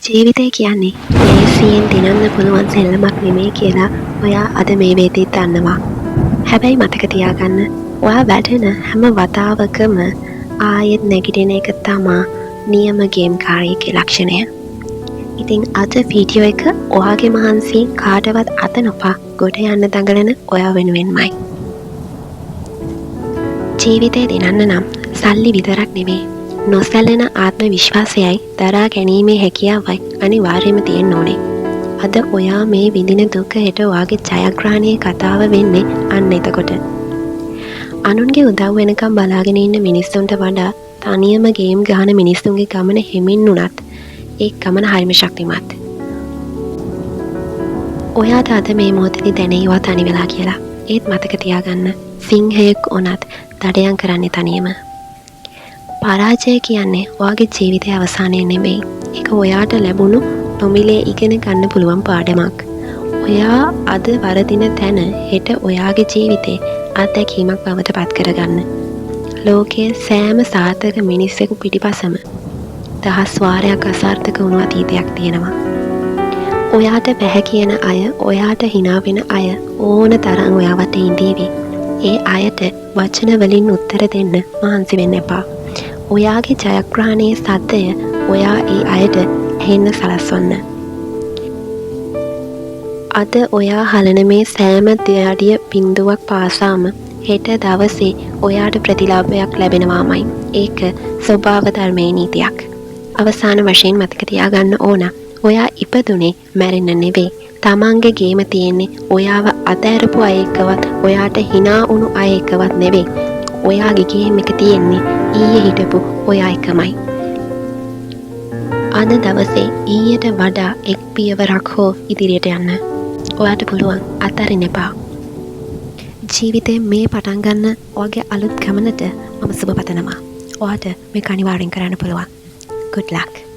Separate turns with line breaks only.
ජීවිතය කියන්නේ ලේසියෙන් දිනන්න පුළුවන් සෙල්ලමක් නෙමෙයි කියලා ඔයා අද මේ වෙද්දි දන්නවා. හැබැයි මතක තියාගන්න ඔයා වැටෙන හැම වතාවකම ආයෙත් නැගිටින එක තමා නියම ගේම්කාරයෙක්ගේ ලක්ෂණය. ඉතින් අද වීඩියෝ එක ඔයාගේ මහන්සියෙන් කාටවත් අත නොපා ගොඩ යන්න දඟලන ඔයා වෙනුවෙන්මයි. ජීවිතේ දිනන්න නම් සල්ලි විතරක් නෙමෙයි නොසැලෙන ආත්ම විශ්වාසයයි දරා ගැනීමේ හැකියාවයි අනිවාර්යයෙන්ම තියෙන්න ඕනේ. අද ඔයා මේ විඳින දුක හෙට ඔයාගේ ජයග්‍රහණයේ කතාව වෙන්නේ අන්න එතකොට. අනුන්ගේ උදව් වෙනකම් බලාගෙන ඉන්න මිනිස්සුන්ට වඩා තනියම ගේම් ගහන මිනිස්සුන්ගේ ගමන හිමින් උනත් ඒ ගමන හරිම ශක්තිමත්. ඔයාට අද මේ මොහොතේදී දැනෙනවා තනි වෙලා කියලා. ඒත් මතක තියාගන්න සිංහයෙක් උනත් දඩයන් කරන්නේ තනියම. පරාජය කියන්නේ ඔයාගේ ජීවිතයේ අවසානය නෙමෙයි. ඒක ඔයාට ලැබුණු නොමිලේ ඉගෙන ගන්න පුළුවන් පාඩමක්. ඔයා අද වරදින තැන හෙට ඔයාගේ ජීවිතේ අත්දැකීමක් බවට පත් කරගන්න. ලෝකයේ සෑම සාර්ථක මිනිස්සෙකු පිටිපසම දහස් වාරයක් අසාර්ථක වුණු අතීතයක් තියෙනවා. ඔයාට බැහැ කියන අය, ඔයාට hina වෙන අය ඕන තරම් ඔයා වටේ ඉඳීවි. ඒ අයට වචන වලින් උත්තර දෙන්න මහන්සි වෙන්න එපා. ඔයාගේ ජයග්‍රහණයේ සත්‍යය ඔයා ඒ අයට ඇහෙන්න සලස්වන්න. අද ඔයා හලන මේ සෑම දෙයඩිය බිඳුවක් පාසාම හෙට දවසේ ඔයාට ප්‍රතිලාභයක් ලැබෙනවාමයි. ඒක ස්වභාව ධර්මයේ නීතියක්. අවසාන වශයෙන් මතක තියාගන්න ඕන. ඔයා ඉපදුනේ මැරෙන්න නෙවෙයි. තමන්ගේ ගේම තියෙන්නේ ඔයාව අතෑරපු අය එක්කවත් ඔයාට hina වුණු අය එක්කවත් නෙවෙයි. ඔයාගේ ගේම් එක තියෙන්නේ ඊයේ හිටපු ඔයා එකමයි. අද දවසේ ඊයට වඩා එක් පියවරක් හෝ ඉදිරියට යන්න. ඔයාට පුළුවන් අතාරින්න එපා. ජීවිතේ මේ පටන් ගන්න ඔයාගේ අලුත් ගමනට මම සුබ පතනවා. ඔයාට මේක අනිවාර්යෙන් කරන්න පුළුවන්. Good luck.